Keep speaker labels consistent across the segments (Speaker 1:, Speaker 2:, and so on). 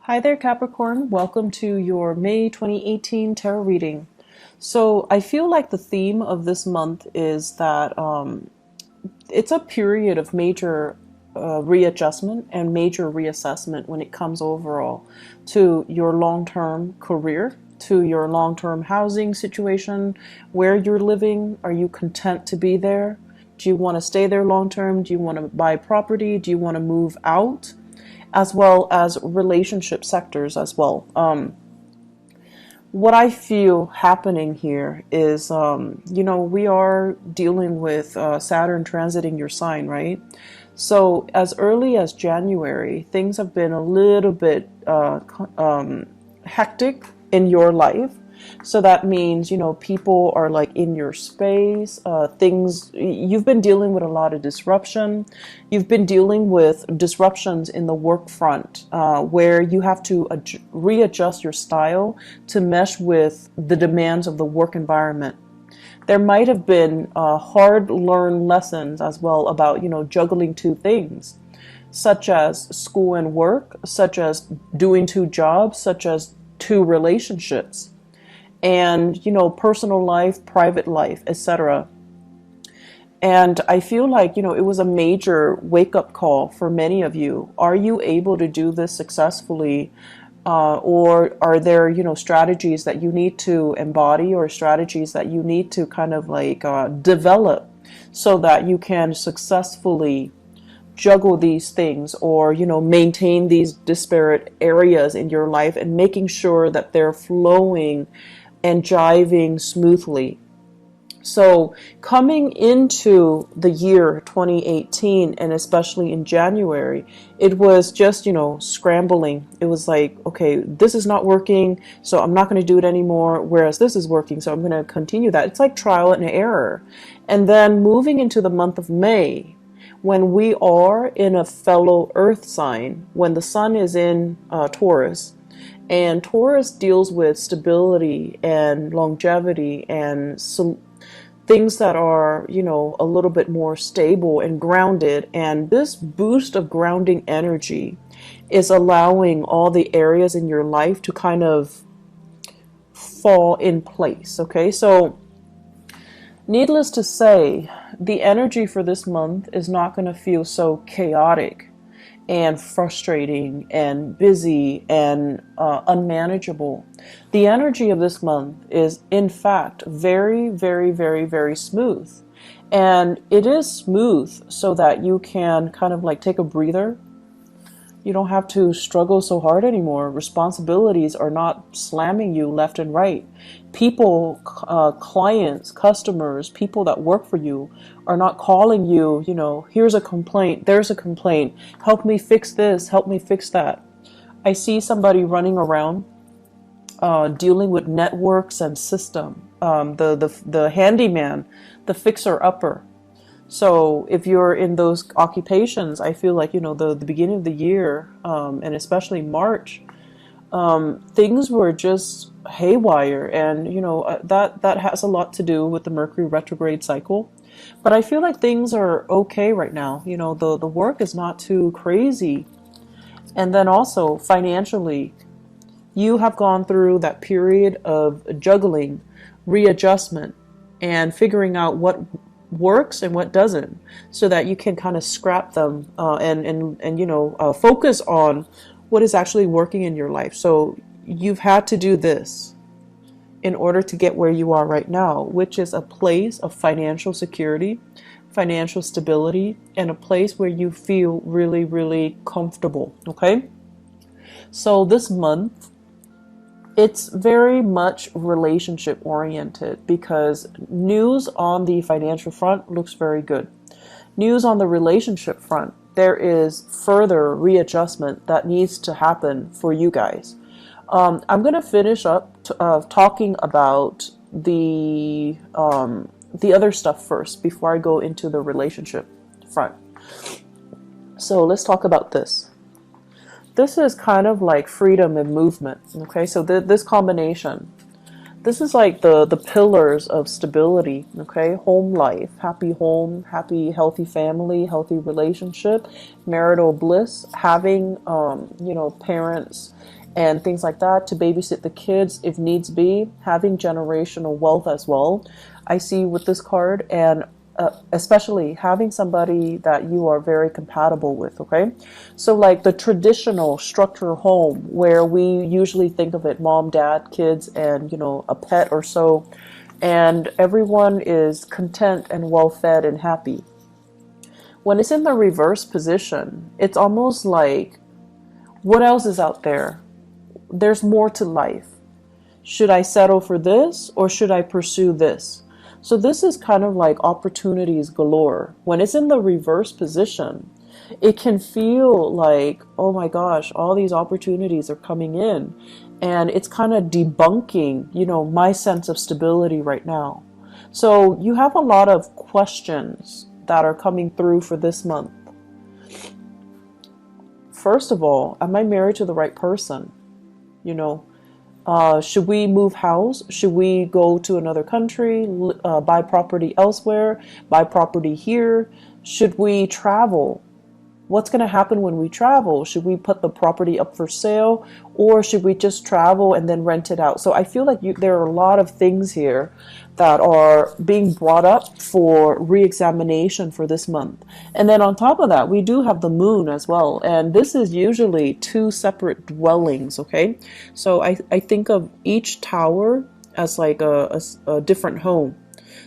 Speaker 1: Hi there, Capricorn. Welcome to your May 2018 tarot reading. So, I feel like the theme of this month is that it's a period of major readjustment and major reassessment when it comes overall to your long term career, to your long term housing situation, where you're living. Are you content to be there? Do you want to stay there long term? Do you want to buy property? Do you want to move out? As well as relationship sectors as well. What I feel happening here is, we are dealing with Saturn transiting your sign, right? So as early as January, things have been a little bit hectic in your life. So that means, people are like in your space, you've been dealing with a lot of disruption. You've been dealing with disruptions in the work front, where you have to readjust your style to mesh with the demands of the work environment. There might have been hard learned lessons as well about, juggling two things, such as school and work, such as doing two jobs, such as two relationships, and personal life, private life, etc. And I feel like it was a major wake-up call for many of you. Are you able to do this successfully, or are there strategies that you need to embody, or strategies that you need to kind of like develop so that you can successfully juggle these things, or maintain these disparate areas in your life and making sure that they're flowing and jiving smoothly. So coming into the year 2018, and especially in January, it was just, scrambling. It was like, okay, this is not working, so I'm not going to do it anymore, whereas this is working, so I'm going to continue that. It's like trial and error. And then moving into the month of May, when we are in a fellow earth sign, when the sun is in Taurus, and Taurus deals with stability and longevity and things that are, a little bit more stable and grounded. And this boost of grounding energy is allowing all the areas in your life to kind of fall in place. Okay, so needless to say, the energy for this month is not going to feel so chaotic and frustrating and busy and unmanageable. The energy of this month is, in fact, very, very, very, very smooth. And it is smooth so that you can kind of like take a breather. You don't have to struggle so hard anymore. Responsibilities are not slamming you left and right. People, clients, customers, people that work for you are not calling you, here's a complaint, there's a complaint, help me fix this, help me fix that. I see somebody running around dealing with networks and system, the handyman, the fixer-upper. So if you're in those occupations, I feel like, the beginning of the year, and especially March, things were just haywire. And, that has a lot to do with the Mercury retrograde cycle. But I feel like things are okay right now. The work is not too crazy. And then also financially, you have gone through that period of juggling, readjustment, and figuring out what works and what doesn't, so that you can kind of scrap them, and focus on what is actually working in your life. So you've had to do this in order to get where you are right now, which is a place of financial security, financial stability, and a place where you feel really, really comfortable. Okay, so this month, it's very much relationship oriented, because news on the financial front looks very good. News on the relationship front, there is further readjustment that needs to happen for you guys. I'm going to finish up talking about the other stuff first before I go into the relationship front. So let's talk about this. This is kind of like freedom and movement. Okay, so this combination. This is like the pillars of stability, okay? Home life, happy home, happy, healthy family, healthy relationship, marital bliss, having, parents and things like that to babysit the kids if needs be, having generational wealth as well. I see with this card, and especially having somebody that you are very compatible with, okay? So like the traditional structure home where we usually think of it mom, dad, kids, and a pet or so, and everyone is content and well fed and happy. When it's in the reverse position, it's almost like, what else is out there? There's more to life. Should I settle for this or should I pursue this? So this is kind of like opportunities galore. When it's in the reverse position, it can feel like, oh my gosh, all these opportunities are coming in. And it's kind of debunking, my sense of stability right now. So you have a lot of questions that are coming through for this month. First of all, am I married to the right person? Should we move house? Should we go to another country, buy property elsewhere, buy property here? Should we travel? What's going to happen when we travel? Should we put the property up for sale, or should we just travel and then rent it out? So I feel like there are a lot of things here that are being brought up for re-examination for this month. And then on top of that, we do have the moon as well. And this is usually two separate dwellings, okay? So I think of each tower as like a different home.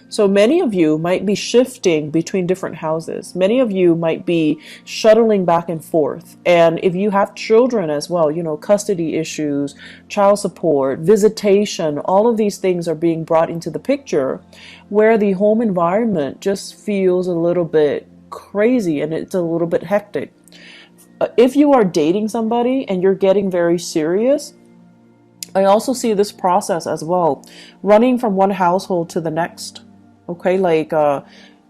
Speaker 1: So many of you might be shifting between different houses. Many of you might be shuttling back and forth. And if you have children as well, custody issues, child support, visitation, all of these things are being brought into the picture where the home environment just feels a little bit crazy and it's a little bit hectic. If you are dating somebody and you're getting very serious, I also see this process as well, running from one household to the next. Okay, like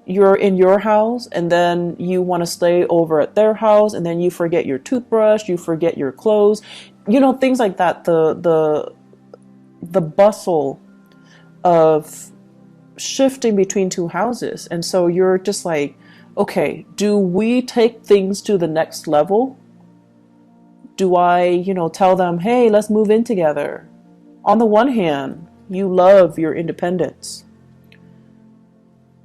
Speaker 1: you're in your house and then you want to stay over at their house and then you forget your toothbrush, you forget your clothes, things like that. The bustle of shifting between two houses. And so you're just like, okay, do we take things to the next level? Do I, tell them, hey, let's move in together? On the one hand, you love your independence.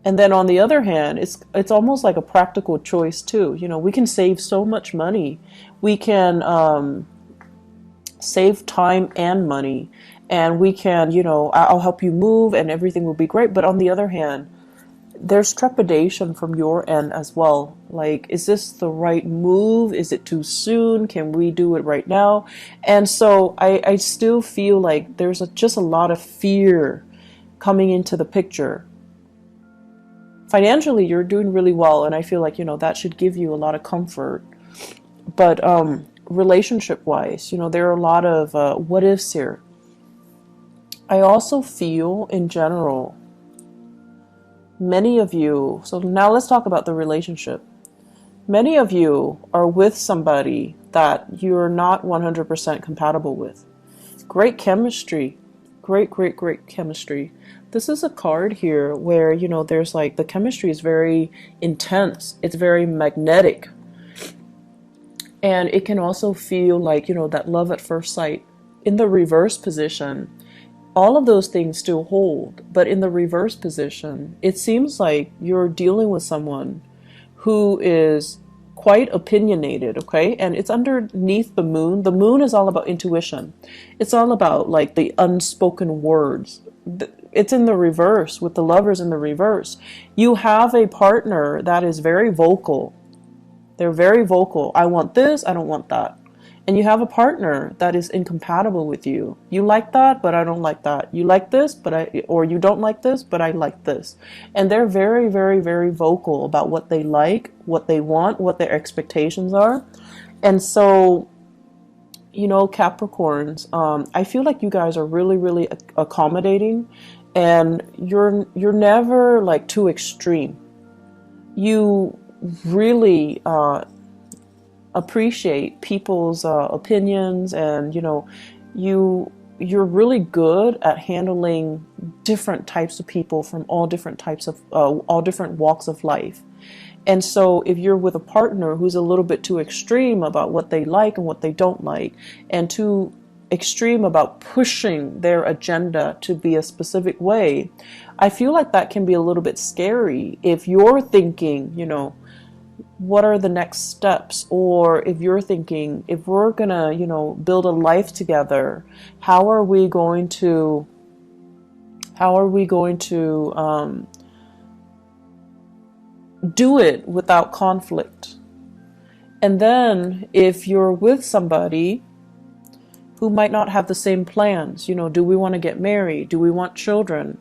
Speaker 1: And then on the other hand, it's almost like a practical choice too. We can save so much money. We can save time and money. And we can, I'll help you move and everything will be great. But on the other hand, there's trepidation from your end as well. Like, is this the right move? Is it too soon? Can we do it right now? And so I still feel like there's just a lot of fear coming into the picture. Financially, you're doing really well, and I feel like, that should give you a lot of comfort. But relationship-wise, there are a lot of what ifs here. I also feel, in general, many of you, so now let's talk about the relationship. Many of you are with somebody that you're not 100% compatible with. Great chemistry. Great chemistry. This is a card here where, there's like the chemistry is very intense. It's very magnetic. And it can also feel like, that love at first sight. In the reverse position, all of those things still hold. But in the reverse position, it seems like you're dealing with someone who is quite opinionated, okay? And it's underneath the moon. The moon is all about intuition. It's all about like the unspoken words. It's in the reverse with the lovers in the reverse. You have a partner that is very vocal. They're very vocal. I want this, I don't want that. And you have a partner that is incompatible with you. You like that, but I don't like that. You like this, or you don't like this, but I like this. And they're very, very, very vocal about what they like, what they want, what their expectations are. And so, Capricorns, I feel like you guys are really, really accommodating, and you're never like too extreme. You really appreciate people's opinions, and you you're really good at handling different types of people from all different types of all different walks of life. And so if you're with a partner who's a little bit too extreme about what they like and what they don't like, and too extreme about pushing their agenda to be a specific way, I feel like that can be a little bit scary if you're thinking, you know, what are the next steps? Or if you're thinking, if we're gonna, you know, build a life together, how are we going to do it without conflict? And then if you're with somebody who might not have the same plans, you know, do we want to get married? Do we want children?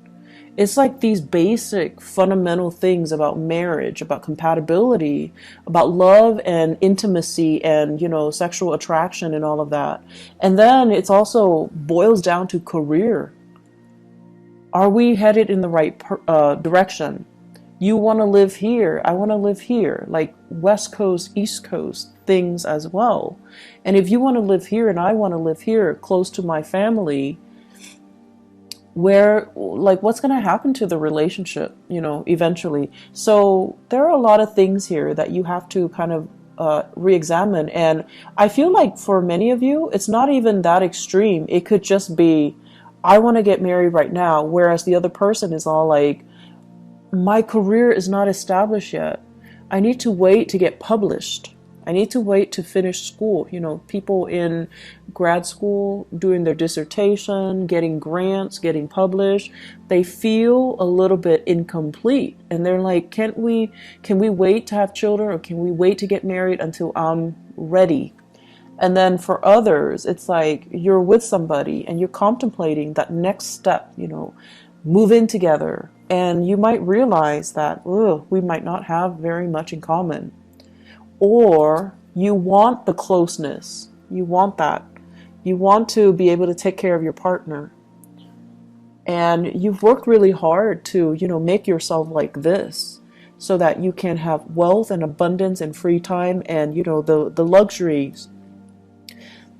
Speaker 1: It's like these basic fundamental things about marriage, about compatibility, about love and intimacy and, you know, sexual attraction and all of that. And then it's also boils down to career. Are we headed in the right direction? You want to live here, I want to live here, like West Coast, East Coast things as well. And if you want to live here and I want to live here close to my family, where, like, what's going to happen to the relationship, you know, eventually? So there are a lot of things here that you have to kind of re-examine. And I feel like for many of you, it's not even that extreme. It could just be, I want to get married right now, whereas the other person is all like, my career is not established yet. I need to wait to get published. I need to wait to finish school. You know, people in grad school doing their dissertation, getting grants, getting published, they feel a little bit incomplete. And they're like, can we wait to have children, or can we wait to get married until I'm ready? And then for others, it's like you're with somebody and you're contemplating that next step, you know, move in together. And you might realize that, we might not have very much in common. Or you want the closeness. You want that. You want to be able to take care of your partner. And you've worked really hard to, you know, make yourself like this so that you can have wealth and abundance and free time and, you know, the luxuries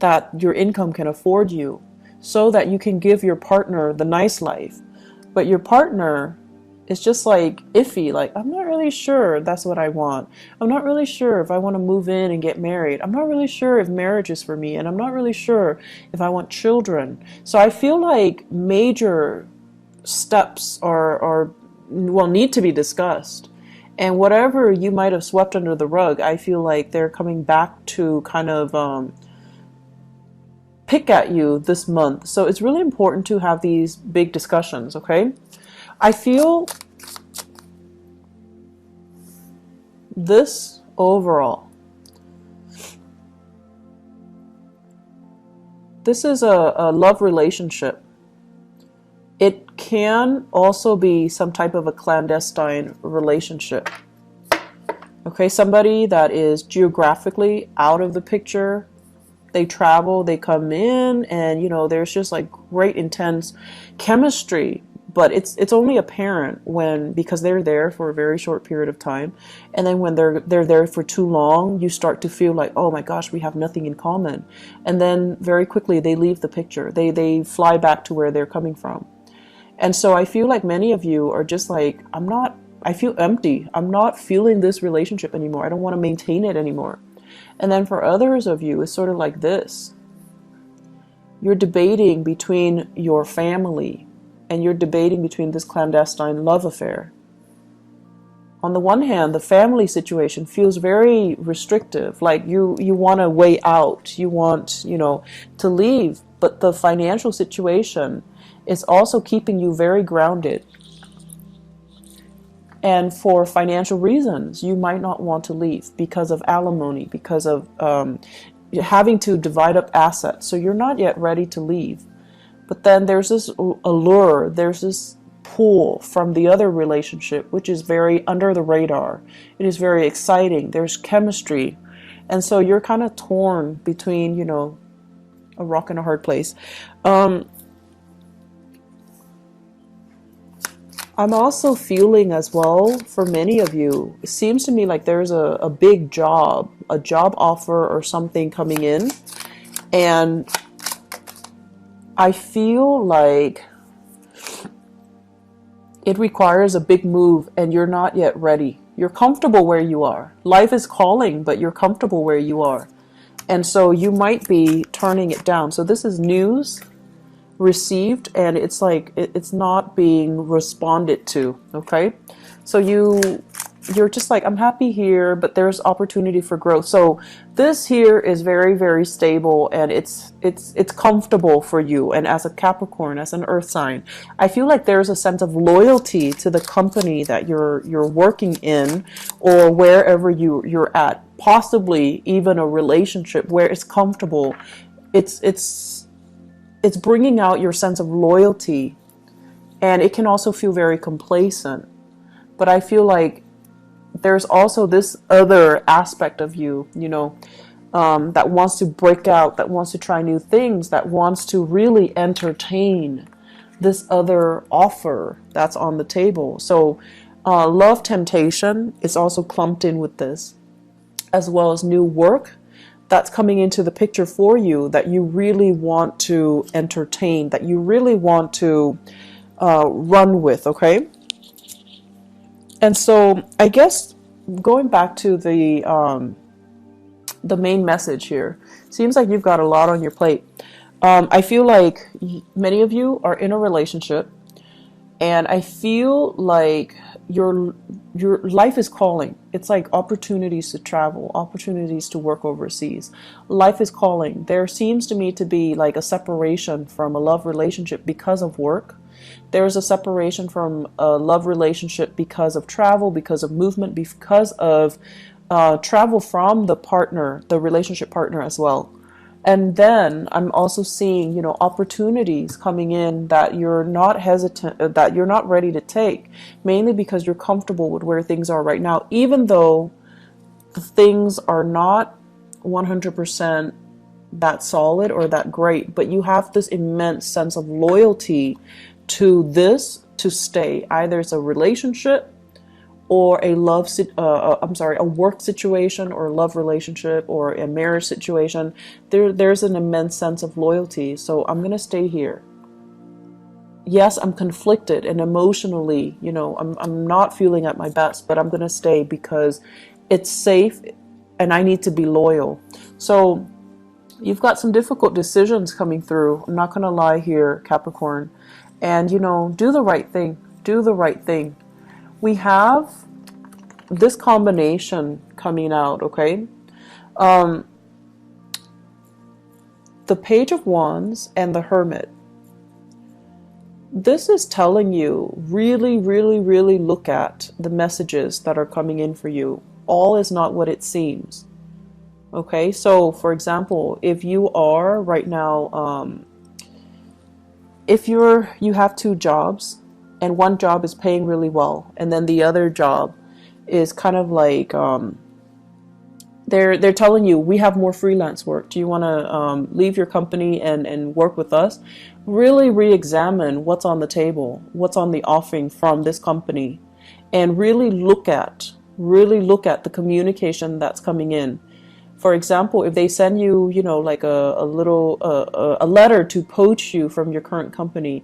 Speaker 1: that your income can afford you, so that you can give your partner the nice life. But your partner is just like iffy, like, I'm not really sure that's what I want. I'm not really sure if I want to move in and get married. I'm not really sure if marriage is for me, and I'm not really sure if I want children. So I feel like major steps need to be discussed. And whatever you might have swept under the rug, I feel like they're coming back to kind of pick at you this month. So it's really important to have these big discussions, okay? I feel this overall, this is a love relationship. It can also be some type of a clandestine relationship. Okay, somebody that is geographically out of the picture. They travel, they come in, and, you know, there's just like great intense chemistry. But it's only apparent because they're there for a very short period of time. And then when they're there for too long, you start to feel like, oh my gosh, we have nothing in common. And then very quickly they leave the picture. They fly back to where they're coming from. And so I feel like many of you are just like, I feel empty. I'm not feeling this relationship anymore. I don't want to maintain it anymore. And then for others of you, it's sort of like this. You're debating between your family, and you're debating between this clandestine love affair. On the one hand, the family situation feels very restrictive, like you want a way out, you want, you know, to leave, but the financial situation is also keeping you very grounded. And for financial reasons, you might not want to leave because of alimony, because of having to divide up assets. So you're not yet ready to leave. But then there's this allure, there's this pull from the other relationship, which is very under the radar. It is very exciting. There's chemistry. And so you're kind of torn between, you know, a rock and a hard place. I'm also feeling as well, for many of you, it seems to me like there's a big job, a job offer or something coming in. And I feel like it requires a big move and you're not yet ready. You're comfortable where you are. Life is calling, but you're comfortable where you are. And so you might be turning it down. So this is news received, and it's like it's not being responded to. Okay, so you're just like, I'm happy here, but there's opportunity for growth. So this here is very, very stable, and it's comfortable for you. And as a Capricorn, as an earth sign, I feel like there's a sense of loyalty to the company that you're working in, or wherever you're at, possibly even a relationship where it's comfortable. It's bringing out your sense of loyalty, and it can also feel very complacent. But I feel like there's also this other aspect of you, that wants to break out, that wants to try new things, that wants to really entertain this other offer that's on the table. So love temptation is also clumped in with this, as well as new work that's coming into the picture for you, that you really want to entertain, that you really want to run with, okay? And so I guess going back to the main message here, seems like you've got a lot on your plate. I feel like many of you are in a relationship, and I feel like your life is calling. It's like opportunities to travel, opportunities to work overseas. Life is calling. There seems to me to be like a separation from a love relationship because of work. There's a separation from a love relationship because of travel, because of movement, because of travel from the partner, the relationship partner as well. And then I'm also seeing, opportunities coming in that you're not hesitant, that you're not ready to take, mainly because you're comfortable with where things are right now, even though the things are not 100% that solid or that great, but you have this immense sense of loyalty to this to stay. Either it's a relationship or a a work situation, or a love relationship, or a marriage situation. There's an immense sense of loyalty. So I'm gonna stay here. Yes, I'm conflicted and emotionally, I'm not feeling at my best, but I'm gonna stay because it's safe and I need to be loyal. So you've got some difficult decisions coming through. I'm not gonna lie here, Capricorn. And do the right thing. Do the right thing. We have this combination coming out, okay? The Page of Wands and the Hermit. This is telling you really, really, really look at the messages that are coming in for you. All is not what it seems. Okay, so for example, if you are right now, if you have two jobs, and one job is paying really well, and then the other job is kind of like they're telling you, we have more freelance work. Do you want to leave your company and work with us? Really re-examine what's on the table, what's on the offering from this company, and really look at the communication that's coming in. For example, if they send you, like a little a letter to poach you from your current company,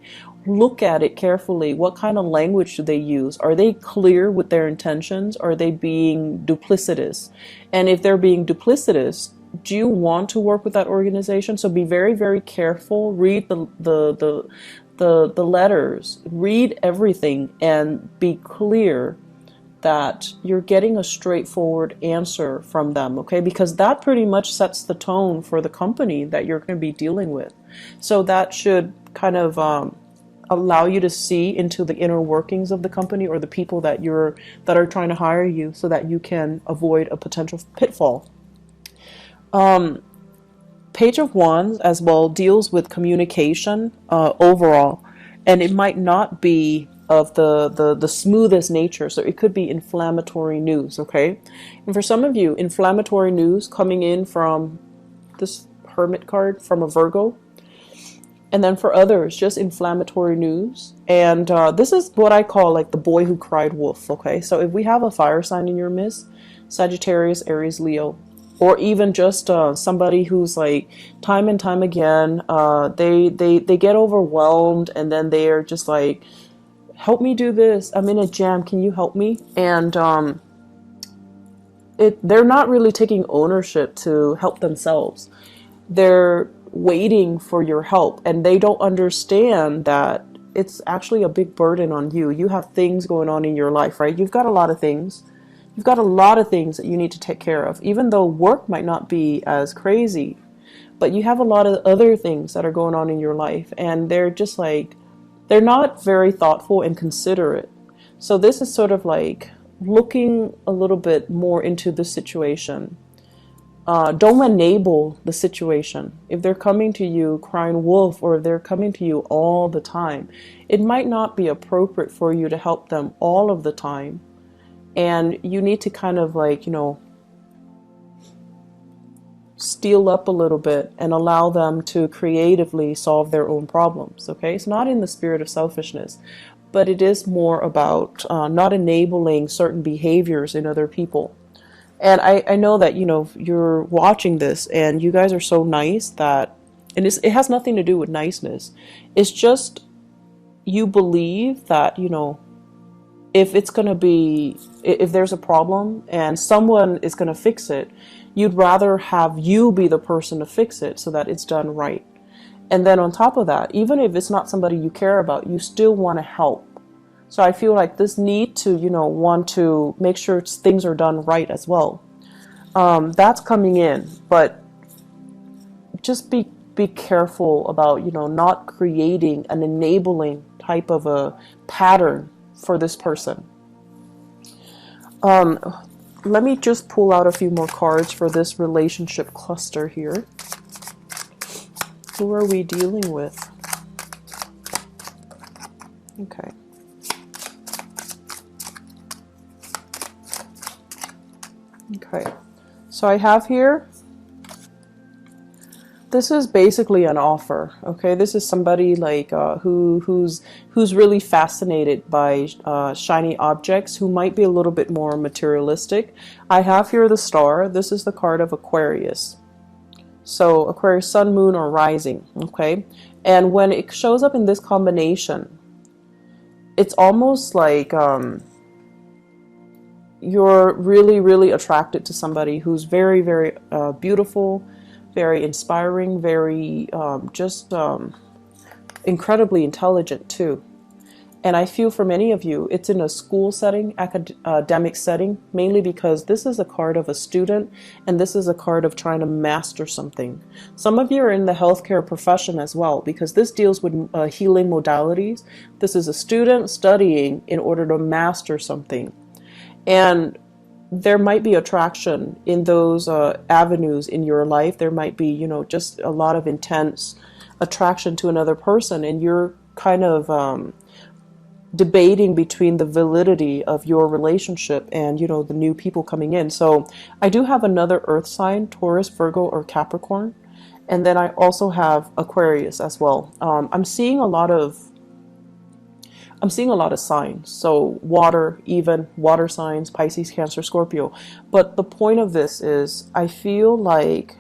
Speaker 1: look at it carefully. What kind of language do they use? Are they clear with their intentions? Are they being duplicitous? And if they're being duplicitous, do you want to work with that organization? So be very, very careful. Read the letters. Read everything and be clear that you're getting a straightforward answer from them, okay? Because that pretty much sets the tone for the company that you're going to be dealing with. So that should kind of allow you to see into the inner workings of the company, or the people that are trying to hire you, so that you can avoid a potential pitfall. Page of Wands as well deals with communication overall, and it might not be of the smoothest nature. So it could be inflammatory news, okay? And for some of you, inflammatory news coming in from this Hermit card from a Virgo. And then for others, just inflammatory news. And this is what I call like the boy who cried wolf, okay? So if we have a fire sign in your midst, Sagittarius, Aries, Leo, or even just somebody who's like time and time again, they get overwhelmed, and then they're just like, help me do this, I'm in a jam, can you help me? And they're not really taking ownership to help themselves. They're waiting for your help, and they don't understand that it's actually a big burden on you. You have things going on in your life, right? You've got a lot of things. You've got a lot of things that you need to take care of, even though work might not be as crazy, but you have a lot of other things that are going on in your life, and they're just like, they're not very thoughtful and considerate. So this is sort of like looking a little bit more into the situation. Don't enable the situation. If they're coming to you crying wolf, or if they're coming to you all the time, it might not be appropriate for you to help them all of the time. And you need to kind of like, steal up a little bit and allow them to creatively solve their own problems. Okay, it's not in the spirit of selfishness, but it is more about not enabling certain behaviors in other people. And I know that, you're watching this and you guys are so nice that, and it has nothing to do with niceness. It's just, you believe that, if it's going to be, if there's a problem and someone is going to fix it, you'd rather have you be the person to fix it so that it's done right. And then on top of that, even if it's not somebody you care about, you still want to help. So I feel like this need to, want to make sure things are done right as well. That's coming in, but just be careful about, not creating an enabling type of a pattern for this person. Let me just pull out a few more cards for this relationship cluster here. Who are we dealing with? Okay. Okay. So I have here, this is basically an offer. Okay, this is somebody like who's really fascinated by shiny objects, who might be a little bit more materialistic. I have here the star. This is the card of Aquarius. So Aquarius, sun, moon, or rising. Okay, and when it shows up in this combination, it's almost like you're really, really attracted to somebody who's very, very beautiful, very inspiring, very incredibly intelligent too. And I feel for many of you, it's in a school setting, academic setting, mainly because this is a card of a student, and this is a card of trying to master something. Some of you are in the healthcare profession as well, because this deals with healing modalities. This is a student studying in order to master something. And there might be attraction in those avenues in your life. There might be, just a lot of intense attraction to another person, and you're kind of debating between the validity of your relationship and, the new people coming in. So I do have another earth sign, Taurus, Virgo, or Capricorn. And then I also have Aquarius as well. I'm seeing a lot of signs. So water, even water signs, Pisces, Cancer, Scorpio. But the point of this is, I feel like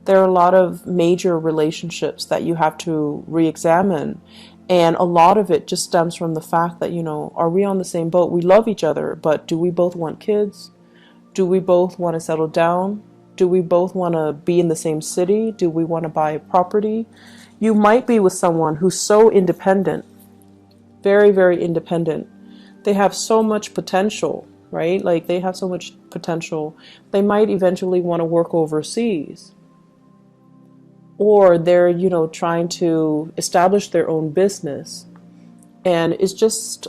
Speaker 1: there are a lot of major relationships that you have to re-examine. And a lot of it just stems from the fact that, are we on the same boat? We love each other, but do we both want kids? Do we both want to settle down? Do we both want to be in the same city? Do we want to buy a property? You might be with someone who's so independent, very, very independent. They have so much potential, right? Like, they have so much potential. They might eventually want to work overseas. Or they're, trying to establish their own business. And it's just,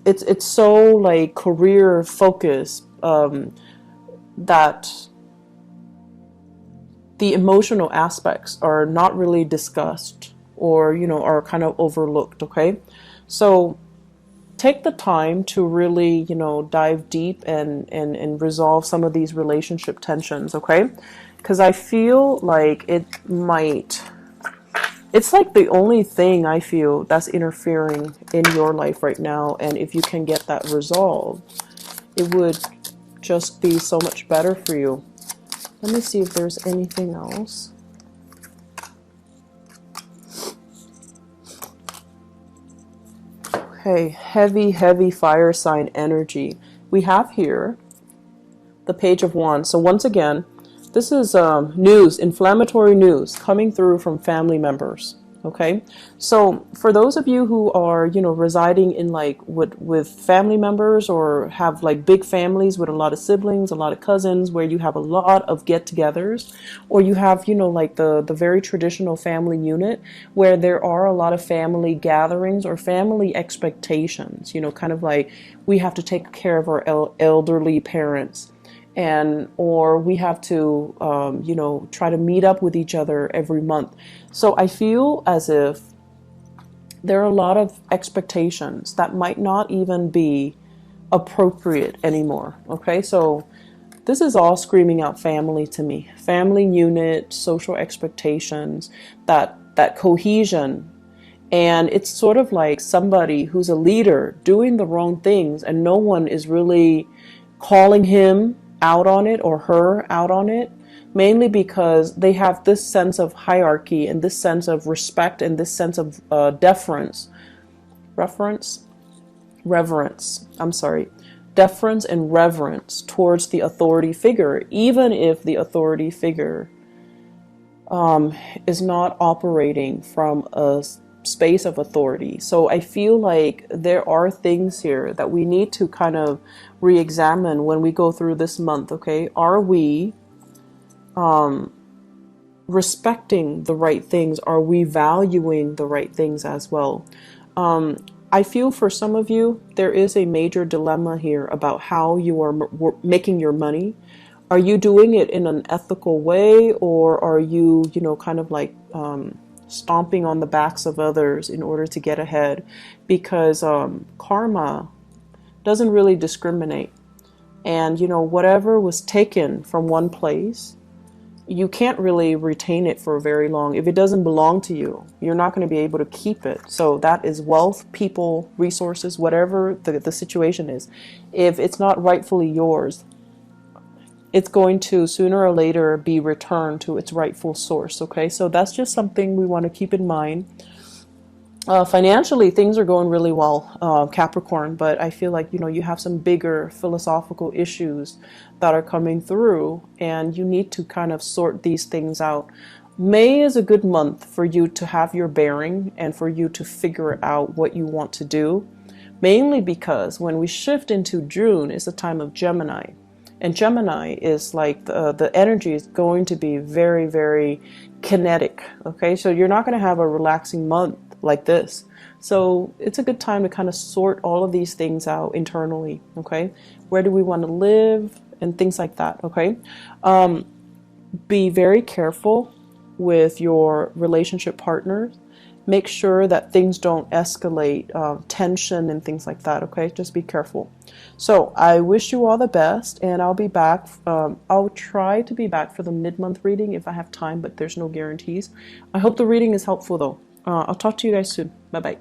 Speaker 1: it's so like career focused that the emotional aspects are not really discussed, or, are kind of overlooked. Okay. So take the time to really, dive deep and resolve some of these relationship tensions. Okay. Because I feel like it's like the only thing I feel that's interfering in your life right now. And if you can get that resolved, it would just be so much better for you. Let me see if there's anything else. Okay, heavy fire sign energy. We have here the Page of Wands. So once again, this is news, inflammatory news coming through from family members. Okay, so for those of you who are, you know, residing in like with family members, or have like big families with a lot of siblings, a lot of cousins, where you have a lot of get-togethers, or you have, you know, like the very traditional family unit where there are a lot of family gatherings or family expectations, you know, kind of like we have to take care of our elderly parents, and or we have to you know, try to meet up with each other every month. So I feel as if there are a lot of expectations that might not even be appropriate anymore. Okay, so this is all screaming out family to me. Family unit, social expectations, that cohesion. And it's sort of like somebody who's a leader doing the wrong things and no one is really calling him out on it or her out on it, mainly because they have this sense of hierarchy and this sense of respect and this sense of deference, deference and reverence towards the authority figure, even if the authority figure is not operating from a space of authority. So I feel like there are things here that we need to kind of re-examine when we go through this month. Okay, are we respecting the right things? Are we valuing the right things as well? I feel for some of you there is a major dilemma here about how you are making your money. Are you doing it in an ethical way, or are you, you know, kind of like stomping on the backs of others in order to get ahead? Because karma doesn't really discriminate. And, you know, whatever was taken from one place, you can't really retain it for very long. If it doesn't belong to you, you're not going to be able to keep it. So that is wealth, people, resources, whatever the situation is. If it's not rightfully yours, it's going to sooner or later be returned to its rightful source. Okay, so that's just something we want to keep in mind. Financially, things are going really well, Capricorn, but I feel like, you know, you have some bigger philosophical issues that are coming through, and you need to kind of sort these things out. May is a good month for you to have your bearing and for you to figure out what you want to do, mainly because when we shift into June, it's a time of Gemini. And Gemini is like the energy is going to be very, very kinetic. Okay, so you're not going to have a relaxing month like this. So it's a good time to kind of sort all of these things out internally. Okay, where do we want to live and things like that. Okay, be very careful with your relationship partners. Make sure that things don't escalate tension and things like that. Okay, just be careful. So I wish you all the best, and I'll be back. I'll try to be back for the mid-month reading if I have time, but there's no guarantees. I hope the reading is helpful though. I'll talk to you guys soon. Bye bye.